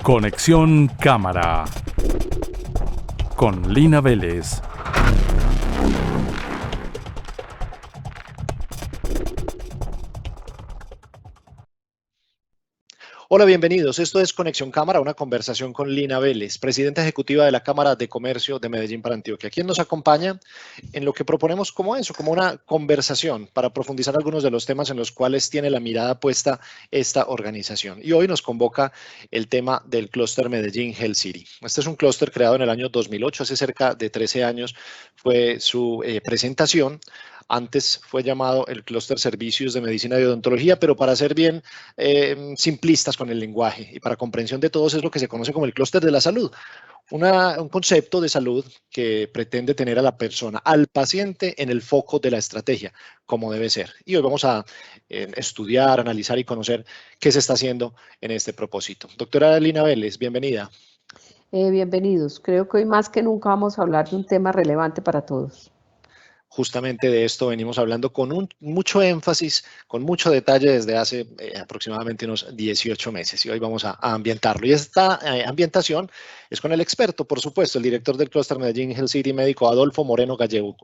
Conexión Cámara con Lina Vélez. Hola, bienvenidos. Esto es Conexión Cámara, una conversación con Lina Vélez, presidenta ejecutiva de la Cámara de Comercio de Medellín para Antioquia, quien nos acompaña en lo que proponemos como una conversación para profundizar algunos de los temas en los cuales tiene la mirada puesta esta organización. Y hoy nos convoca el tema del clúster Medellín Health City. Este es un clúster creado en el año 2008, hace cerca de 13 años fue su presentación. Antes fue llamado el clúster Servicios de Medicina y Odontología, pero para ser bien simplistas con el lenguaje y para comprensión de todos es lo que se conoce como el clúster de la salud, un concepto de salud que pretende tener a la persona, al paciente en el foco de la estrategia, como debe ser. Y hoy vamos a estudiar, analizar y conocer qué se está haciendo en este propósito. Doctora Lina Vélez, bienvenida. Bienvenidos. Creo que hoy más que nunca vamos a hablar de un tema relevante para todos. Justamente de esto venimos hablando con mucho énfasis, con mucho detalle desde hace aproximadamente unos 18 meses y hoy vamos a ambientarlo. Y esta ambientación es con el experto, por supuesto, el director del clúster Medellín Health City, médico Adolfo Moreno Gallego.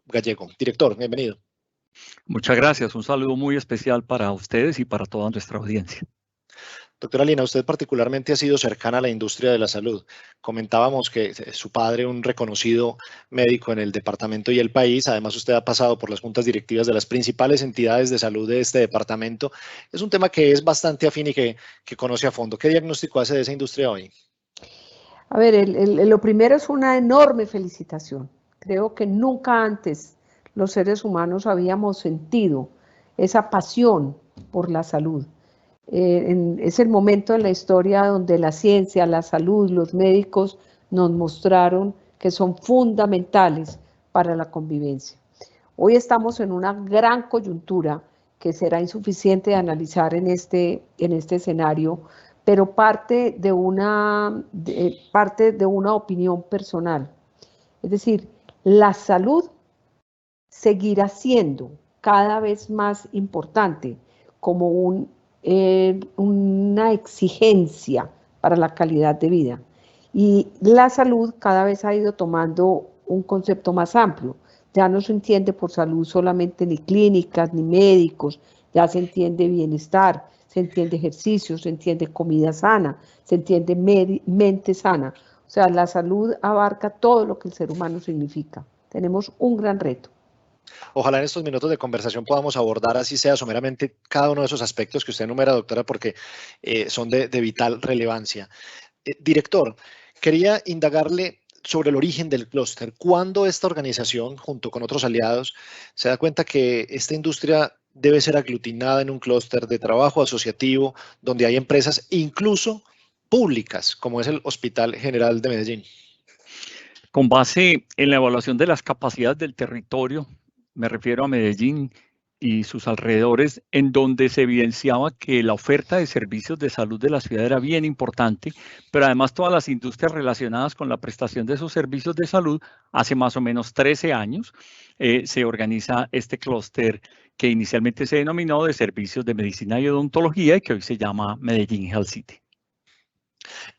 Director, bienvenido. Muchas gracias. Un saludo muy especial para ustedes y para toda nuestra audiencia. Doctora Lina, usted particularmente ha sido cercana a la industria de la salud. Comentábamos que su padre, un reconocido médico en el departamento y el país, además usted ha pasado por las juntas directivas de las principales entidades de salud de este departamento. Es un tema que es bastante afín y que conoce a fondo. ¿Qué diagnóstico hace de esa industria hoy? A ver, lo primero es una enorme felicitación. Creo que nunca antes los seres humanos habíamos sentido esa pasión por la salud. Es el momento en la historia donde la ciencia, la salud, los médicos nos mostraron que son fundamentales para la convivencia. Hoy estamos en una gran coyuntura que será insuficiente de analizar en este escenario, pero parte de una opinión personal. Es decir, la salud seguirá siendo cada vez más importante como una exigencia para la calidad de vida. Y la salud cada vez ha ido tomando un concepto más amplio. Ya no se entiende por salud solamente ni clínicas ni médicos, ya se entiende bienestar, se entiende ejercicio, se entiende comida sana, se entiende mente sana. O sea, la salud abarca todo lo que el ser humano significa. Tenemos un gran reto. Ojalá en estos minutos de conversación podamos abordar, así sea someramente, cada uno de esos aspectos que usted enumera, doctora, porque son de vital relevancia. Director, quería indagarle sobre el origen del clúster. ¿Cuándo esta organización, junto con otros aliados, se da cuenta que esta industria debe ser aglutinada en un clúster de trabajo asociativo donde hay empresas incluso públicas, como es el Hospital General de Medellín? Con base en la evaluación de las capacidades del territorio, me refiero a Medellín y sus alrededores, en donde se evidenciaba que la oferta de servicios de salud de la ciudad era bien importante, pero además todas las industrias relacionadas con la prestación de esos servicios de salud, hace más o menos 13 años, se organiza este clúster que inicialmente se denominó de Servicios de Medicina y Odontología y que hoy se llama Medellín Health City.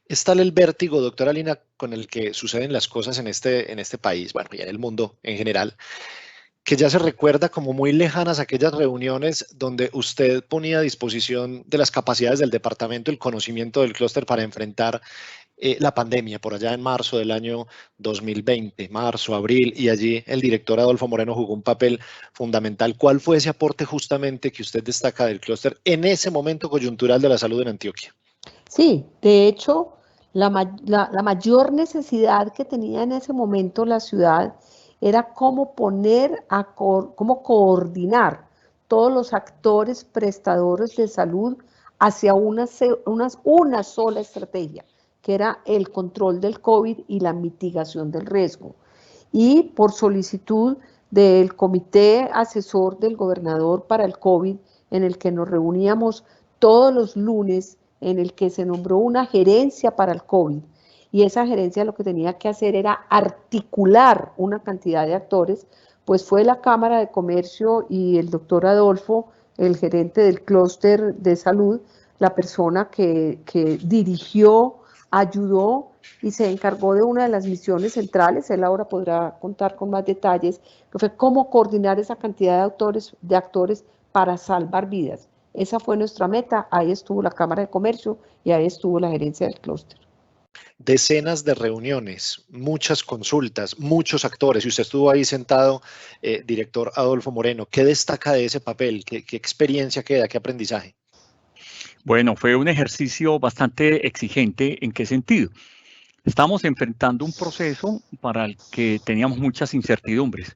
Es tal el vértigo, doctora Lina, con el que suceden las cosas en este país, bueno, y en el mundo en general, que ya se recuerda como muy lejanas aquellas reuniones donde usted ponía a disposición de las capacidades del departamento el conocimiento del clúster para enfrentar la pandemia por allá en marzo del año 2020, marzo, abril, y allí el director Adolfo Moreno jugó un papel fundamental. ¿Cuál fue ese aporte justamente que usted destaca del clúster en ese momento coyuntural de la salud en Antioquia? Sí, de hecho, la mayor necesidad que tenía en ese momento la ciudad era cómo cómo coordinar todos los actores prestadores de salud hacia una sola estrategia, que era el control del COVID y la mitigación del riesgo. Y por solicitud del Comité Asesor del Gobernador para el COVID, en el que nos reuníamos todos los lunes, en el que se nombró una gerencia para el COVID, y esa gerencia lo que tenía que hacer era articular una cantidad de actores, pues fue la Cámara de Comercio y el doctor Adolfo, el gerente del clúster de salud, la persona que dirigió ayudó y se encargó de una de las misiones centrales, él ahora podrá contar con más detalles, que fue cómo coordinar esa cantidad de actores para salvar vidas. Esa fue nuestra meta, ahí estuvo la Cámara de Comercio y ahí estuvo la gerencia del clúster. Decenas de reuniones, muchas consultas, muchos actores, y usted estuvo ahí sentado, director Adolfo Moreno. ¿Qué destaca de ese papel? ¿Qué experiencia queda? ¿Qué aprendizaje? Bueno, fue un ejercicio bastante exigente. ¿En qué sentido? Estamos enfrentando un proceso para el que teníamos muchas incertidumbres.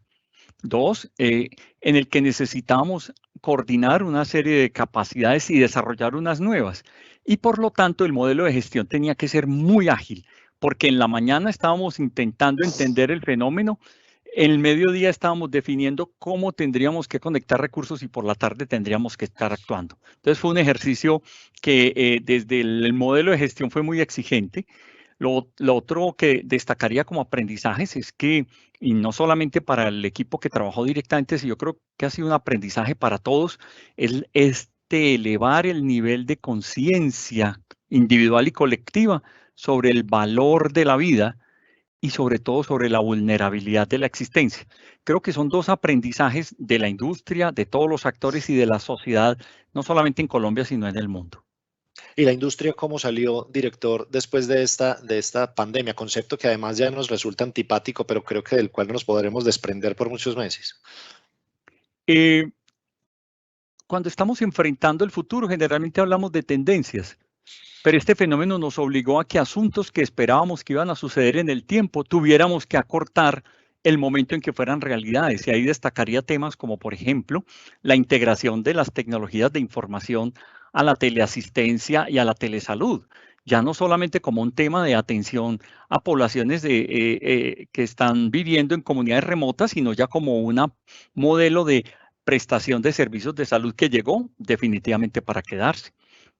Dos, en el que necesitamos coordinar una serie de capacidades y desarrollar unas nuevas. Y por lo tanto, el modelo de gestión tenía que ser muy ágil, porque en la mañana estábamos intentando entender el fenómeno, en el mediodía estábamos definiendo cómo tendríamos que conectar recursos y por la tarde tendríamos que estar actuando. Entonces fue un ejercicio que desde el modelo de gestión fue muy exigente. Lo otro que destacaría como aprendizajes es que, y no solamente para el equipo que trabajó directamente, sino yo creo que ha sido un aprendizaje para todos, es elevar el nivel de conciencia individual y colectiva sobre el valor de la vida y sobre todo sobre la vulnerabilidad de la existencia. Creo que son dos aprendizajes de la industria, de todos los actores y de la sociedad, no solamente en Colombia, sino en el mundo. ¿Y la industria cómo salió, director, después de esta pandemia? Concepto que además ya nos resulta antipático, pero creo que del cual nos podremos desprender por muchos meses. Cuando estamos enfrentando el futuro, generalmente hablamos de tendencias, pero este fenómeno nos obligó a que asuntos que esperábamos que iban a suceder en el tiempo, tuviéramos que acortar el momento en que fueran realidades. Y ahí destacaría temas como, por ejemplo, la integración de las tecnologías de información a la teleasistencia y a la telesalud. Ya no solamente como un tema de atención a poblaciones que están viviendo en comunidades remotas, sino ya como un modelo de prestación de servicios de salud que llegó definitivamente para quedarse.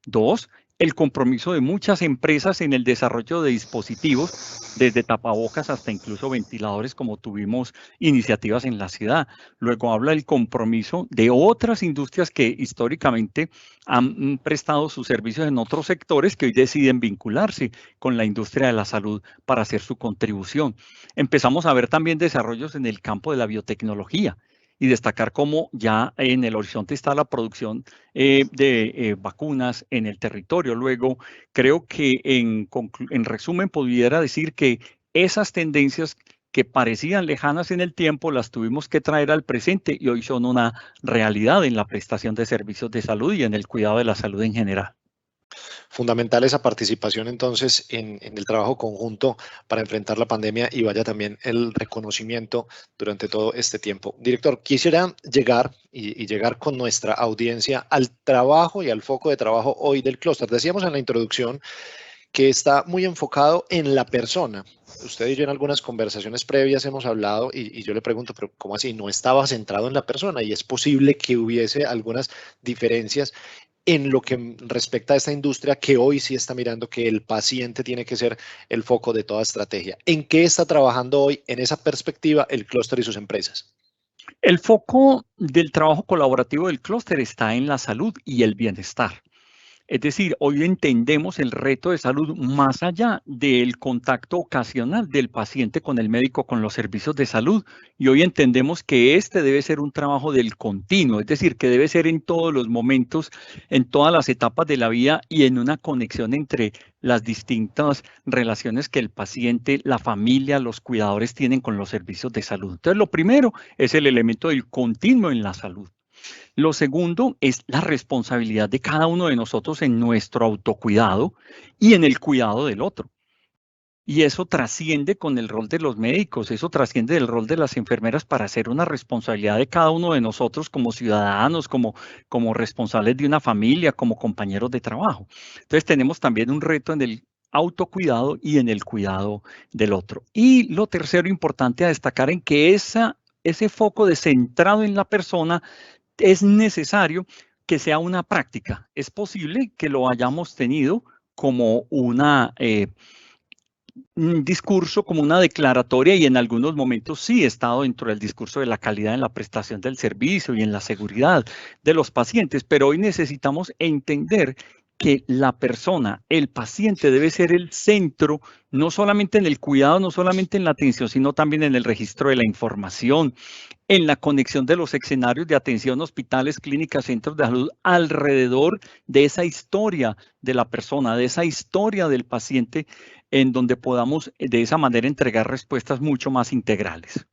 Dos, el compromiso de muchas empresas en el desarrollo de dispositivos, desde tapabocas hasta incluso ventiladores, como tuvimos iniciativas en la ciudad. Luego habla del compromiso de otras industrias que históricamente han prestado sus servicios en otros sectores que hoy deciden vincularse con la industria de la salud para hacer su contribución. Empezamos a ver también desarrollos en el campo de la biotecnología y destacar cómo ya en el horizonte está la producción de vacunas en el territorio. Luego, creo que en resumen pudiera decir que esas tendencias que parecían lejanas en el tiempo las tuvimos que traer al presente y hoy son una realidad en la prestación de servicios de salud y en el cuidado de la salud en general. Fundamental esa participación entonces en el trabajo conjunto para enfrentar la pandemia y vaya también el reconocimiento durante todo este tiempo. Director, quisiera llegar y llegar con nuestra audiencia al trabajo y al foco de trabajo hoy del clúster. Decíamos en la introducción que está muy enfocado en la persona. Usted y yo en algunas conversaciones previas hemos hablado y yo le pregunto, pero ¿cómo así? No estaba centrado en la persona y es posible que hubiese algunas diferencias en lo que respecta a esta industria que hoy sí está mirando que el paciente tiene que ser el foco de toda estrategia. ¿En qué está trabajando hoy en esa perspectiva el clúster y sus empresas? El foco del trabajo colaborativo del clúster está en la salud y el bienestar. Es decir, hoy entendemos el reto de salud más allá del contacto ocasional del paciente con el médico, con los servicios de salud. Y hoy entendemos que este debe ser un trabajo del continuo, es decir, que debe ser en todos los momentos, en todas las etapas de la vida y en una conexión entre las distintas relaciones que el paciente, la familia, los cuidadores tienen con los servicios de salud. Entonces, lo primero es el elemento del continuo en la salud. Lo segundo es la responsabilidad de cada uno de nosotros en nuestro autocuidado y en el cuidado del otro. Y eso trasciende con el rol de los médicos, eso trasciende del rol de las enfermeras para hacer una responsabilidad de cada uno de nosotros como ciudadanos, como responsables de una familia, como compañeros de trabajo. Entonces tenemos también un reto en el autocuidado y en el cuidado del otro. Y lo tercero importante a destacar en que ese foco de centrado en la persona es necesario que sea una práctica. Es posible que lo hayamos tenido como un discurso, como una declaratoria, y en algunos momentos sí he estado dentro del discurso de la calidad en la prestación del servicio y en la seguridad de los pacientes, pero hoy necesitamos entender que la persona, el paciente, debe ser el centro, no solamente en el cuidado, no solamente en la atención, sino también en el registro de la información, en la conexión de los escenarios de atención, hospitales, clínicas, centros de salud, alrededor de esa historia de la persona, de esa historia del paciente, en donde podamos de esa manera entregar respuestas mucho más integrales.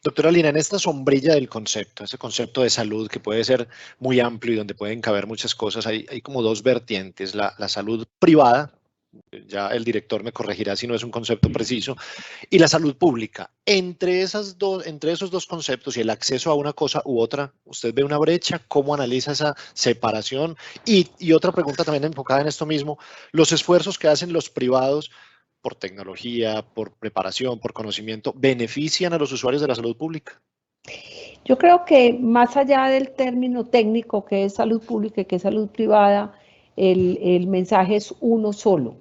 Doctora Lina, en esta sombrilla del concepto, ese concepto de salud que puede ser muy amplio y donde pueden caber muchas cosas, hay como dos vertientes, la salud privada, ya el director me corregirá si no es un concepto preciso, y la salud pública. Entre esos dos conceptos y el acceso a una cosa u otra, ¿usted ve una brecha? ¿Cómo analiza esa separación? Y otra pregunta también enfocada en esto mismo, los esfuerzos que hacen los privados por tecnología, por preparación, por conocimiento, ¿benefician a los usuarios de la salud pública? Yo creo que más allá del término técnico que es salud pública y que es salud privada, el mensaje es uno solo.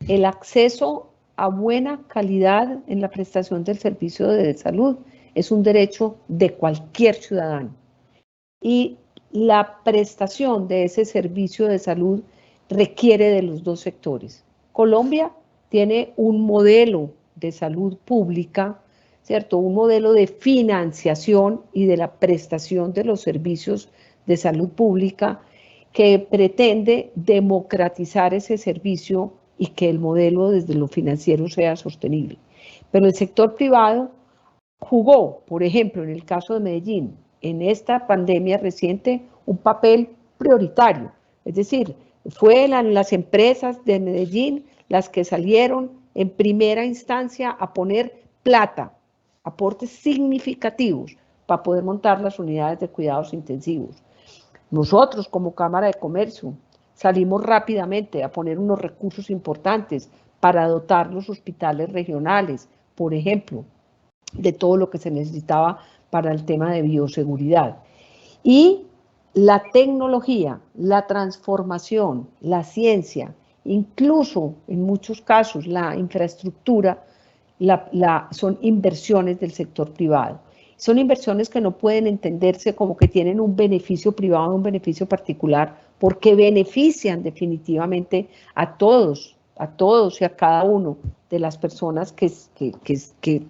El acceso a buena calidad en la prestación del servicio de salud es un derecho de cualquier ciudadano. Y la prestación de ese servicio de salud requiere de los dos sectores. Colombia tiene un modelo de salud pública, ¿cierto? Un modelo de financiación y de la prestación de los servicios de salud pública que pretende democratizar ese servicio y que el modelo desde lo financiero sea sostenible. Pero el sector privado jugó, por ejemplo, en el caso de Medellín, en esta pandemia reciente, un papel prioritario. Es decir, fueron las empresas de Medellín las que salieron en primera instancia a poner plata, aportes significativos para poder montar las unidades de cuidados intensivos. Nosotros, como Cámara de Comercio, salimos rápidamente a poner unos recursos importantes para dotar los hospitales regionales, por ejemplo, de todo lo que se necesitaba para el tema de bioseguridad. Y la tecnología, la transformación, la ciencia, incluso en muchos casos la infraestructura, son inversiones del sector privado. Son inversiones que no pueden entenderse como que tienen un beneficio privado, un beneficio particular, porque benefician definitivamente a todos y a cada uno de las personas que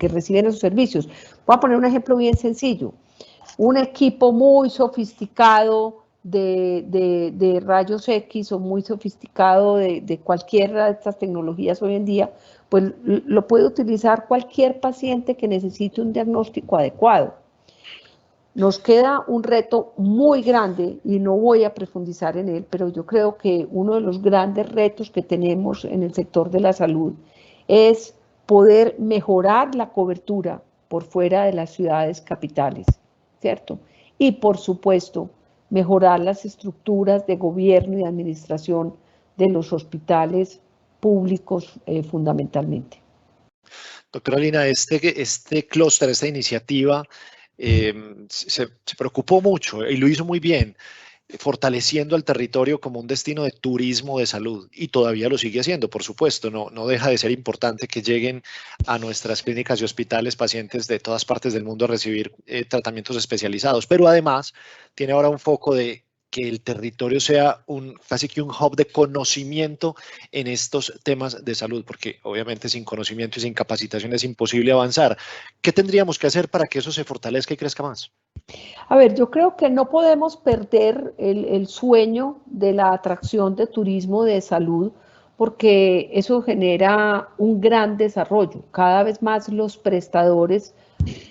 reciben esos servicios. Voy a poner un ejemplo bien sencillo. Un equipo muy sofisticado de rayos X o muy sofisticado de cualquiera de estas tecnologías hoy en día, pues lo puede utilizar cualquier paciente que necesite un diagnóstico adecuado. Nos queda un reto muy grande y no voy a profundizar en él, pero yo creo que uno de los grandes retos que tenemos en el sector de la salud es poder mejorar la cobertura por fuera de las ciudades capitales, ¿cierto? Y por supuesto, mejorar las estructuras de gobierno y administración de los hospitales públicos fundamentalmente. Doctora Lina, este clúster, esta iniciativa, se preocupó mucho y lo hizo muy bien, fortaleciendo al territorio como un destino de turismo de salud y todavía lo sigue haciendo, por supuesto, no deja de ser importante que lleguen a nuestras clínicas y hospitales pacientes de todas partes del mundo a recibir tratamientos especializados, pero además tiene ahora un foco de que el territorio sea casi que un hub de conocimiento en estos temas de salud, porque obviamente sin conocimiento y sin capacitación es imposible avanzar. ¿Qué tendríamos que hacer para que eso se fortalezca y crezca más? A ver, yo creo que no podemos perder el sueño de la atracción de turismo de salud, porque eso genera un gran desarrollo. Cada vez más los prestadores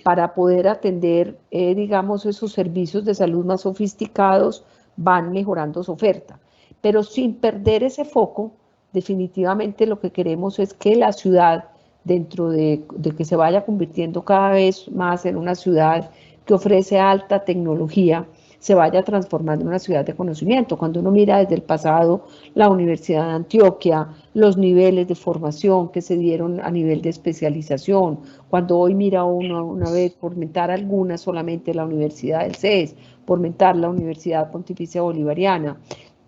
para poder atender, digamos, esos servicios de salud más sofisticados van mejorando su oferta. Pero sin perder ese foco, definitivamente lo que queremos es que la ciudad, dentro de que se vaya convirtiendo cada vez más en una ciudad que ofrece alta tecnología, se vaya transformando en una ciudad de conocimiento. Cuando uno mira desde el pasado la Universidad de Antioquia, los niveles de formación que se dieron a nivel de especialización, cuando hoy mira uno una vez, por mentar algunas, solamente la Universidad del CES, por mentar la Universidad Pontificia Bolivariana,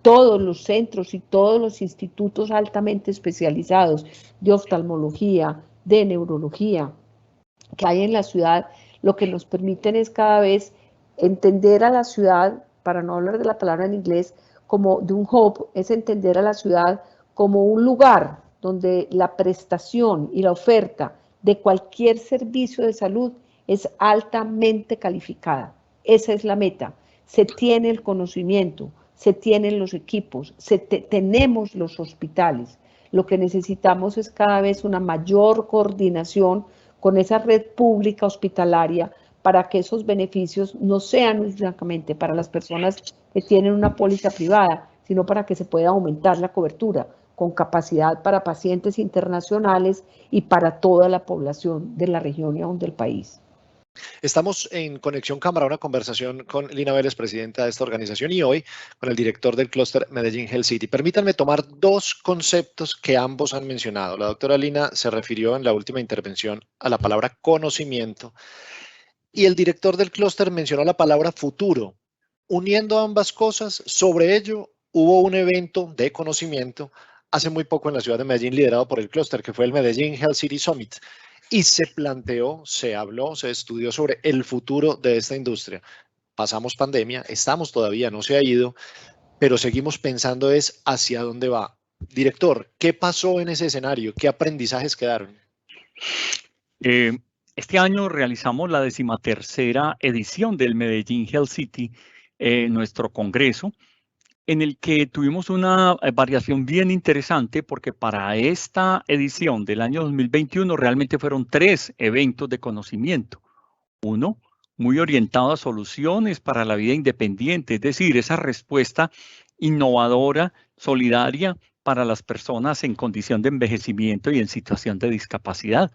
todos los centros y todos los institutos altamente especializados de oftalmología, de neurología que hay en la ciudad, lo que nos permiten es cada vez entender a la ciudad, para no hablar de la palabra en inglés, como de un hub, es entender a la ciudad como un lugar donde la prestación y la oferta de cualquier servicio de salud es altamente calificada. Esa es la meta. Se tiene el conocimiento, se tienen los equipos, tenemos los hospitales. Lo que necesitamos es cada vez una mayor coordinación con esa red pública hospitalaria para que esos beneficios no sean únicamente para las personas que tienen una póliza privada, sino para que se pueda aumentar la cobertura con capacidad para pacientes internacionales y para toda la población de la región y aún del país. Estamos en Conexión Cámara, una conversación con Lina Vélez, presidenta de esta organización, y hoy con el director del clúster Medellín Health City. Permítanme tomar dos conceptos que ambos han mencionado. La doctora Lina se refirió en la última intervención a la palabra conocimiento y el director del clúster mencionó la palabra futuro. Uniendo ambas cosas, sobre ello hubo un evento de conocimiento hace muy poco en la ciudad de Medellín liderado por el clúster, que fue el Medellín Health City Summit. Y se planteó, se habló, se estudió sobre el futuro de esta industria. Pasamos pandemia, estamos todavía, no se ha ido, pero seguimos pensando es hacia dónde va. Director, ¿qué pasó en ese escenario? ¿Qué aprendizajes quedaron? Este año realizamos la 13ª edición del Medellín Health City, nuestro congreso, en el que tuvimos una variación bien interesante porque para esta edición del año 2021 realmente fueron 3 eventos de conocimiento. Uno, muy orientado a soluciones para la vida independiente, es decir, esa respuesta innovadora, solidaria para las personas en condición de envejecimiento y en situación de discapacidad.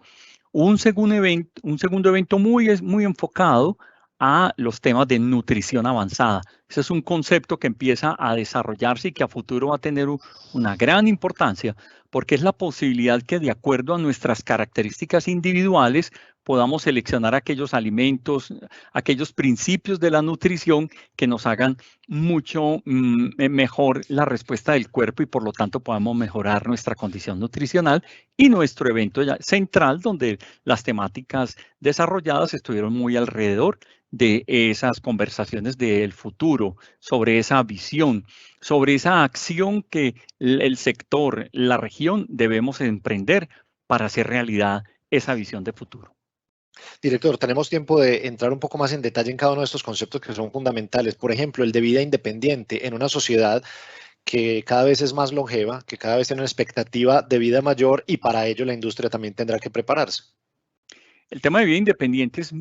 Un segundo evento muy enfocado a los temas de nutrición avanzada. Ese es un concepto que empieza a desarrollarse y que a futuro va a tener una gran importancia porque es la posibilidad que de acuerdo a nuestras características individuales podamos seleccionar aquellos alimentos, aquellos principios de la nutrición que nos hagan mucho mejor la respuesta del cuerpo y por lo tanto podamos mejorar nuestra condición nutricional. Y nuestro evento central, donde las temáticas desarrolladas estuvieron muy alrededor de esas conversaciones del futuro, sobre esa visión, sobre esa acción que el sector, la región debemos emprender para hacer realidad esa visión de futuro. Director, tenemos tiempo de entrar un poco más en detalle en cada uno de estos conceptos que son fundamentales. Por ejemplo, el de vida independiente en una sociedad que cada vez es más longeva, que cada vez tiene una expectativa de vida mayor y para ello la industria también tendrá que prepararse. El tema de vida independiente es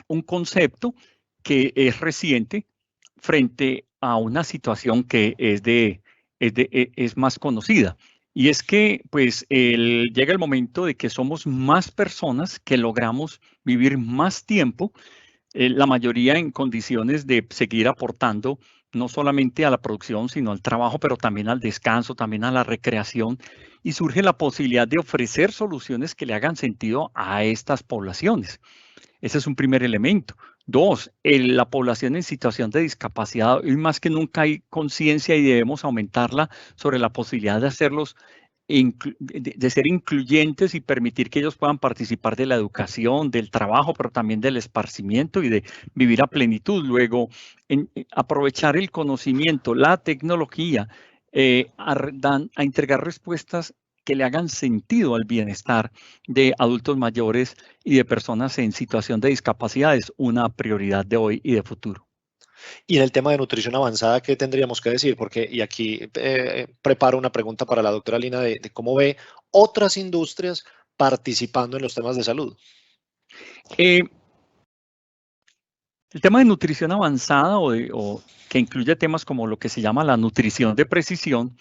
un concepto que es reciente frente a una situación que es más conocida. Y es que pues llega el momento de que somos más personas que logramos vivir más tiempo, la mayoría en condiciones de seguir aportando no solamente a la producción, sino al trabajo, pero también al descanso, también a la recreación. Y surge la posibilidad de ofrecer soluciones que le hagan sentido a estas poblaciones. Ese es un primer elemento. 2, la población en situación de discapacidad, hoy más que nunca hay conciencia y debemos aumentarla sobre la posibilidad de hacerlos, de ser incluyentes y permitir que ellos puedan participar de la educación, del trabajo, pero también del esparcimiento y de vivir a plenitud. Luego, aprovechar el conocimiento, la tecnología, a entregar respuestas que le hagan sentido al bienestar de adultos mayores y de personas en situación de discapacidad es una prioridad de hoy y de futuro. Y en el tema de nutrición avanzada, ¿qué tendríamos que decir? Porque, y aquí preparo una pregunta para la doctora Lina de cómo ve otras industrias participando en los temas de salud. El tema de nutrición avanzada o que incluye temas como lo que se llama la nutrición de precisión,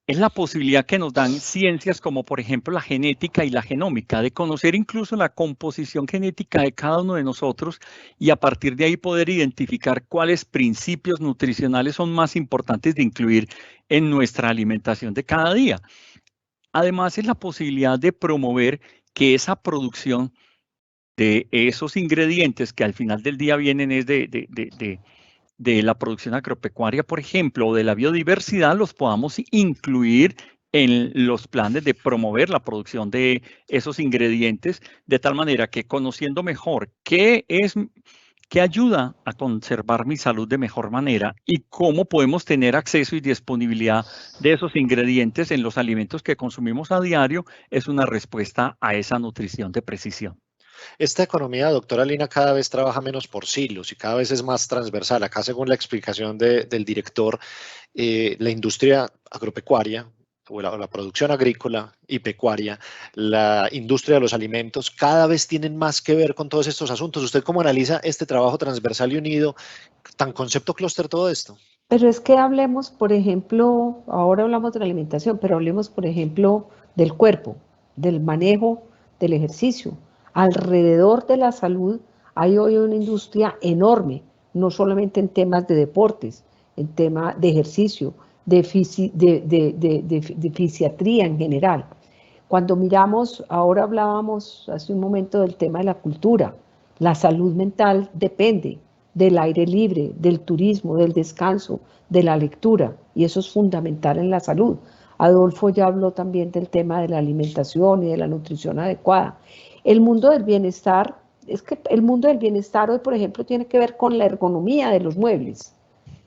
es la posibilidad que nos dan ciencias como por ejemplo la genética y la genómica, de conocer incluso la composición genética de cada uno de nosotros y a partir de ahí poder identificar cuáles principios nutricionales son más importantes de incluir en nuestra alimentación de cada día. Además es la posibilidad de promover que esa producción de esos ingredientes que al final del día vienen es de la producción agropecuaria, por ejemplo, o de la biodiversidad, los podamos incluir en los planes de promover la producción de esos ingredientes, de tal manera que conociendo mejor qué ¿Qué ayuda a conservar mi salud de mejor manera? ¿Y cómo podemos tener acceso y disponibilidad de esos ingredientes en los alimentos que consumimos a diario? Es una respuesta a esa nutrición de precisión. Esta economía, doctora Lina, cada vez trabaja menos por silos y cada vez es más transversal. Acá, según la explicación del director, la industria agropecuaria o la producción agrícola y pecuaria, la industria de los alimentos, cada vez tienen más que ver con todos estos asuntos. ¿Usted cómo analiza este trabajo transversal y unido, tan concepto clúster, todo esto? Pero es que hablemos, por ejemplo, ahora hablamos de la alimentación, pero hablemos, por ejemplo, del cuerpo, del manejo, del ejercicio. Alrededor de la salud hay hoy una industria enorme, no solamente en temas de deportes, en temas de ejercicio, de fisiatría en general. Cuando miramos, ahora hablábamos hace un momento del tema de la cultura, la salud mental depende del aire libre, del turismo, del descanso, de la lectura, y eso es fundamental en la salud. Adolfo ya habló también del tema de la alimentación y de la nutrición adecuada. El mundo del bienestar, es que el mundo del bienestar hoy, por ejemplo, tiene que ver con la ergonomía de los muebles.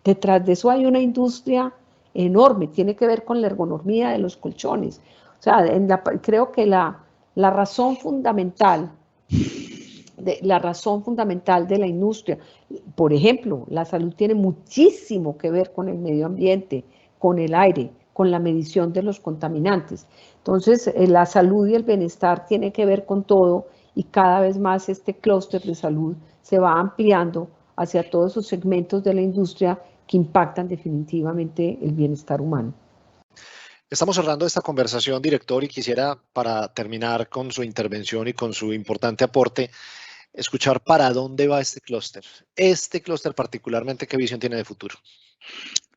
Detrás de eso hay una industria enorme, tiene que ver con la ergonomía de los colchones. O sea, creo que la razón fundamental de la industria, por ejemplo, la salud tiene muchísimo que ver con el medio ambiente, con el aire, con la medición de los contaminantes. Entonces, la salud y el bienestar tiene que ver con todo y cada vez más este clúster de salud se va ampliando hacia todos esos segmentos de la industria que impactan definitivamente el bienestar humano. Estamos cerrando esta conversación, director, y quisiera, para terminar con su intervención y con su importante aporte, escuchar para dónde va este clúster. Este clúster particularmente, ¿qué visión tiene de futuro?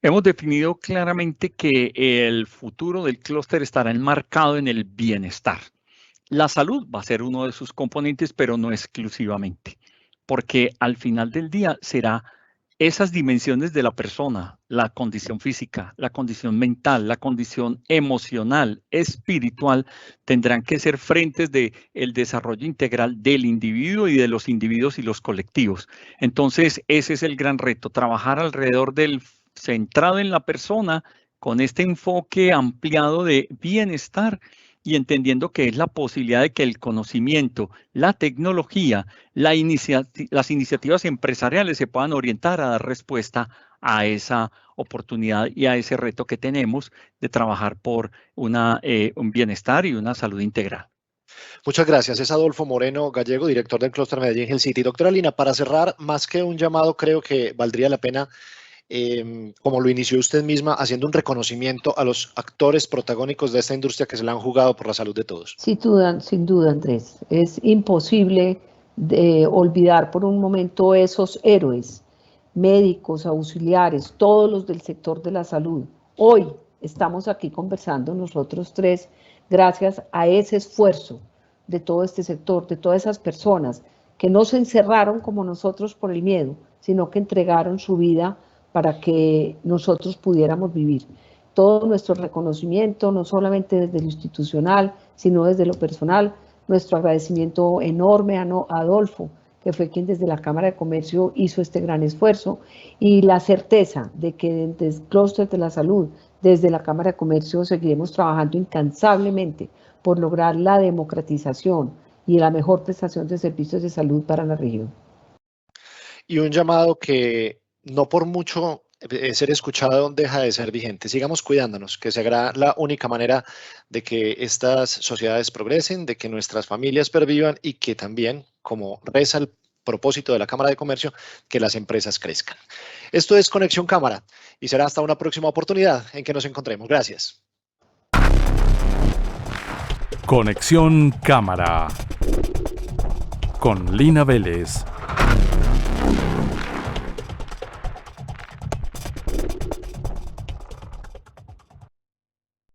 Hemos definido claramente que el futuro del clúster estará enmarcado en el bienestar. La salud va a ser uno de sus componentes, pero no exclusivamente, porque al final del día será esas dimensiones de la persona, la condición física, la condición mental, la condición emocional, espiritual, tendrán que ser frentes del desarrollo integral del individuo y de los individuos y los colectivos. Entonces, ese es el gran reto, trabajar alrededor del centrado en la persona con este enfoque ampliado de bienestar y entendiendo que es la posibilidad de que el conocimiento, la tecnología, las iniciativas empresariales se puedan orientar a dar respuesta a esa oportunidad y a ese reto que tenemos de trabajar por un bienestar y una salud integral. Muchas gracias. Es Adolfo Moreno Gallego, director del Clúster Medellín Health City. Doctora Lina, para cerrar, más que un llamado, creo que valdría la pena, como lo inició usted misma, haciendo un reconocimiento a los actores protagónicos de esta industria que se la han jugado por la salud de todos. Sin duda, Andrés. Es imposible olvidar por un momento esos héroes, médicos, auxiliares, todos los del sector de la salud. Hoy estamos aquí conversando nosotros tres gracias a ese esfuerzo de todo este sector, de todas esas personas que no se encerraron como nosotros por el miedo, sino que entregaron su vida para que nosotros pudiéramos vivir. Todo nuestro reconocimiento, no solamente desde lo institucional, sino desde lo personal, nuestro agradecimiento enorme a Adolfo, que fue quien desde la Cámara de Comercio hizo este gran esfuerzo, y la certeza de que desde el clúster de la salud, desde la Cámara de Comercio, seguiremos trabajando incansablemente por lograr la democratización y la mejor prestación de servicios de salud para la región. Y un llamado que no por mucho ser escuchado deja de ser vigente. Sigamos cuidándonos, que será la única manera de que estas sociedades progresen, de que nuestras familias pervivan y que también, como reza el propósito de la Cámara de Comercio, que las empresas crezcan. Esto es Conexión Cámara y será hasta una próxima oportunidad en que nos encontremos. Gracias. Conexión Cámara con Lina Vélez.